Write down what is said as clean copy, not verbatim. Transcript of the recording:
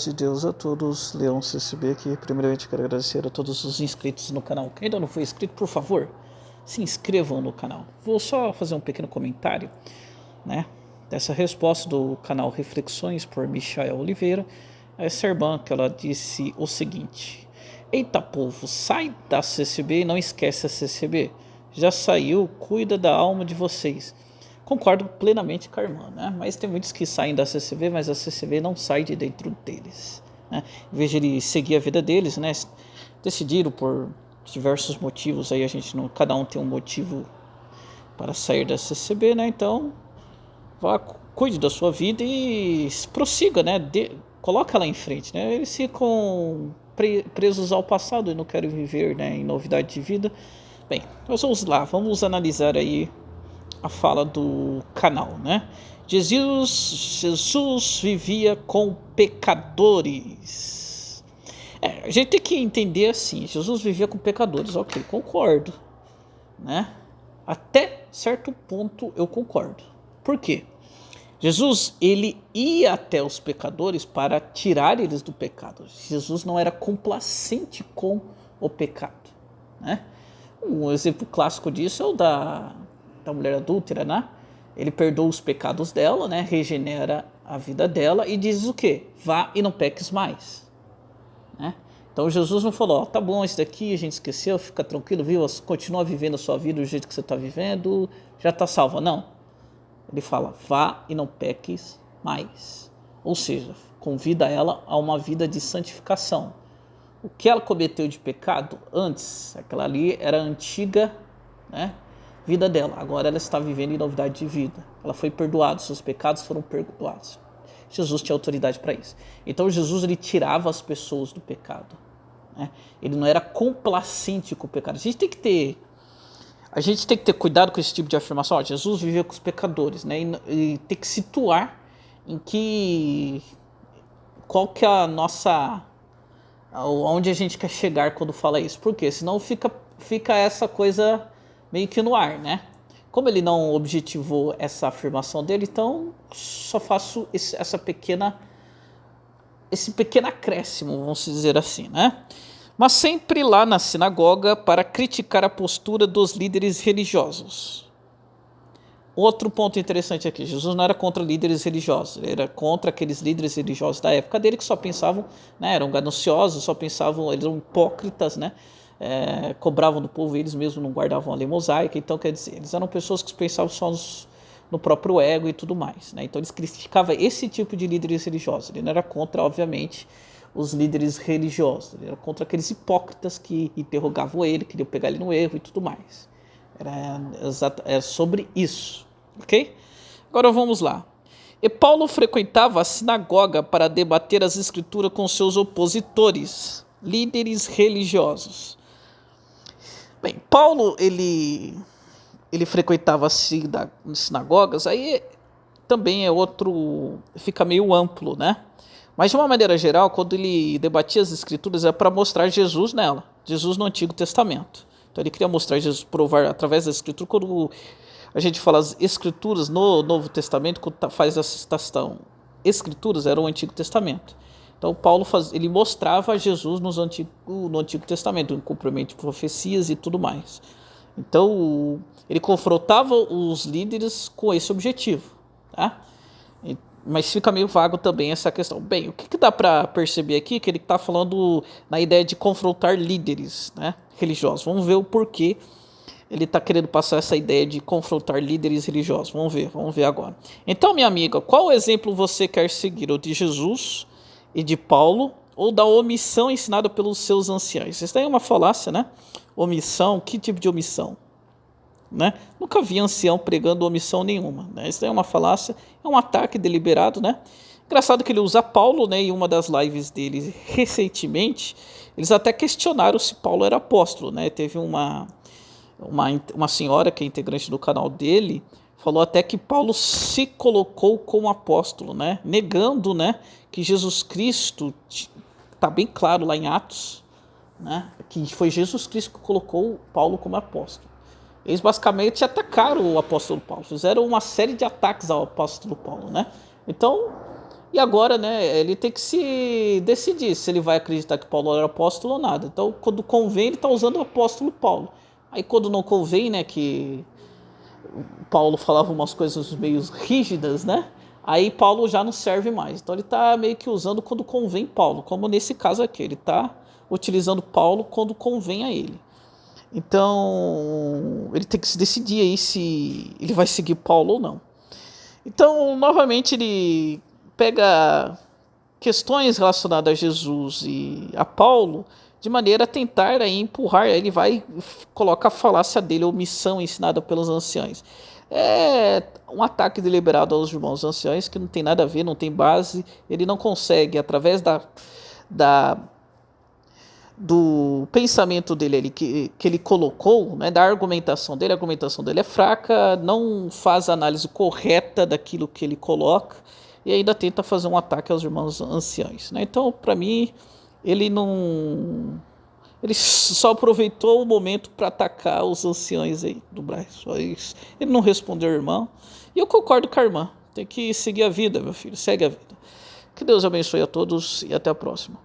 De Deus a todos, Leão CCB aqui. Primeiramente quero agradecer a todos os inscritos no canal. Quem ainda não foi inscrito, por favor, se inscrevam no canal. Vou só fazer um pequeno comentário, né, dessa resposta do canal Reflexões por Michael Oliveira. Essa irmã que ela disse o seguinte: eita povo, sai da CCB e não esquece a CCB. Já saiu, cuida da alma de vocês. Concordo plenamente com a irmã, né? Mas tem muitos que saem da CCB, mas a CCB não sai de dentro deles, né? Em vez de eles seguir a vida deles, né? Decidiram por diversos motivos, aí a gente não, cada um tem um motivo para sair da CCB, né? Então, vá, cuide da sua vida e prossiga, né? Coloca ela em frente, né? Eles ficam presos ao passado e não querem viver, né, em novidade de vida. Bem, nós vamos lá, vamos analisar aí a fala do canal, né? Jesus vivia com pecadores. A gente tem que entender assim, Jesus vivia com pecadores, ok, concordo, né? Até certo ponto eu concordo. Por quê? Jesus, ele ia até os pecadores para tirar eles do pecado. Jesus não era complacente com o pecado, né? Um exemplo clássico disso é o da mulher adúltera, né? Ele perdoa os pecados dela, né? Regenera a vida dela e diz o quê? Vá e não peques mais, né? Então Jesus não falou, tá bom, esse daqui a gente esqueceu, fica tranquilo, viu? Continua vivendo a sua vida do jeito que você está vivendo, já está salva. Não. Ele fala, vá e não peques mais. Ou seja, convida ela a uma vida de santificação. O que ela cometeu de pecado antes, aquela ali era a antiga, né, vida dela. Agora ela está vivendo em novidade de vida. Ela foi perdoada, seus pecados foram perdoados. Jesus tinha autoridade para isso. Então Jesus, ele tirava as pessoas do pecado, né? Ele não era complacente com o pecado. A gente tem que ter cuidado com esse tipo de afirmação. Ó, Jesus vivia com os pecadores, né? E tem que situar em qual que é a nossa, onde a gente quer chegar quando fala isso. Por quê? Senão fica essa coisa meio que no ar, né? Como ele não objetivou essa afirmação dele, então só faço esse pequeno acréscimo, vamos dizer assim, né? Mas sempre lá na sinagoga para criticar a postura dos líderes religiosos. Outro ponto interessante aqui, Jesus não era contra líderes religiosos, ele era contra aqueles líderes religiosos da época dele que só pensavam, né, eram gananciosos, só pensavam, eles eram hipócritas, né, cobravam do povo, eles mesmos não guardavam a lei mosaica. Então, quer dizer, eles eram pessoas que pensavam só no próprio ego e tudo mais, né? Então eles criticavam esse tipo de líderes religiosos. Ele não era contra, obviamente, os líderes religiosos, ele era contra aqueles hipócritas que interrogavam ele, queriam pegar ele no erro e tudo mais. Era sobre isso, ok? Agora vamos lá. E Paulo frequentava a sinagoga para debater as escrituras com seus opositores, líderes religiosos. Bem, Paulo, ele frequentava as sinagogas, aí também é outro, fica meio amplo, né? Mas de uma maneira geral, quando ele debatia as escrituras, é para mostrar Jesus nela, Jesus no Antigo Testamento. Então ele queria mostrar Jesus, provar através da escritura. Quando a gente fala as escrituras no Novo Testamento, quando faz a citação, escrituras era o Antigo Testamento. Então Paulo ele mostrava Jesus no Antigo Testamento, em cumprimento de profecias e tudo mais. Então ele confrontava os líderes com esse objetivo, tá? Mas fica meio vago também essa questão. Bem, o que dá para perceber aqui que ele está falando na ideia de confrontar líderes, né, religiosos. Vamos ver o porquê ele está querendo passar essa ideia de confrontar líderes religiosos. Vamos ver agora. Então, minha amiga, qual exemplo você quer seguir? O de Jesus e de Paulo ou da omissão ensinada pelos seus anciãos? Isso daí é uma falácia, né? Omissão, que tipo de omissão? Né? Nunca vi ancião pregando omissão nenhuma, né? Isso daí é uma falácia, é um ataque deliberado, né? Engraçado que ele usa Paulo, né? Em uma das lives dele recentemente, eles até questionaram se Paulo era apóstolo, né? Teve uma senhora que é integrante do canal dele, falou até que Paulo se colocou como apóstolo, né? Negando, né, que Jesus Cristo, está bem claro lá em Atos, né, que foi Jesus Cristo que colocou Paulo como apóstolo. Eles basicamente atacaram o apóstolo Paulo, fizeram uma série de ataques ao apóstolo Paulo, né? Então, E agora, né, ele tem que se decidir se ele vai acreditar que Paulo era apóstolo ou nada. Então, quando convém, ele está usando o apóstolo Paulo. Aí, quando não convém, né, que Paulo falava umas coisas meio rígidas, né? Aí Paulo já não serve mais. Então, ele está meio que usando quando convém Paulo, como nesse caso aqui. Ele está utilizando Paulo quando convém a ele. Então, ele tem que se decidir aí se ele vai seguir Paulo ou não. Então, novamente, ele pega questões relacionadas a Jesus e a Paulo de maneira a tentar aí, empurrar, ele vai colocar a falácia dele, a omissão ensinada pelos anciãos. É um ataque deliberado aos irmãos anciãos que não tem nada a ver, não tem base, ele não consegue, através da do pensamento dele ali, que ele colocou, né, da argumentação dele, a argumentação dele é fraca, não faz a análise correta daquilo que ele coloca e ainda tenta fazer um ataque aos irmãos anciãos, né? Então, para mim, ele não, ele só aproveitou o momento para atacar os anciãos aí do Braz, só isso. Ele não respondeu ao irmão, e eu concordo com a irmã, tem que seguir a vida, meu filho, segue a vida. Que Deus abençoe a todos e até a próxima.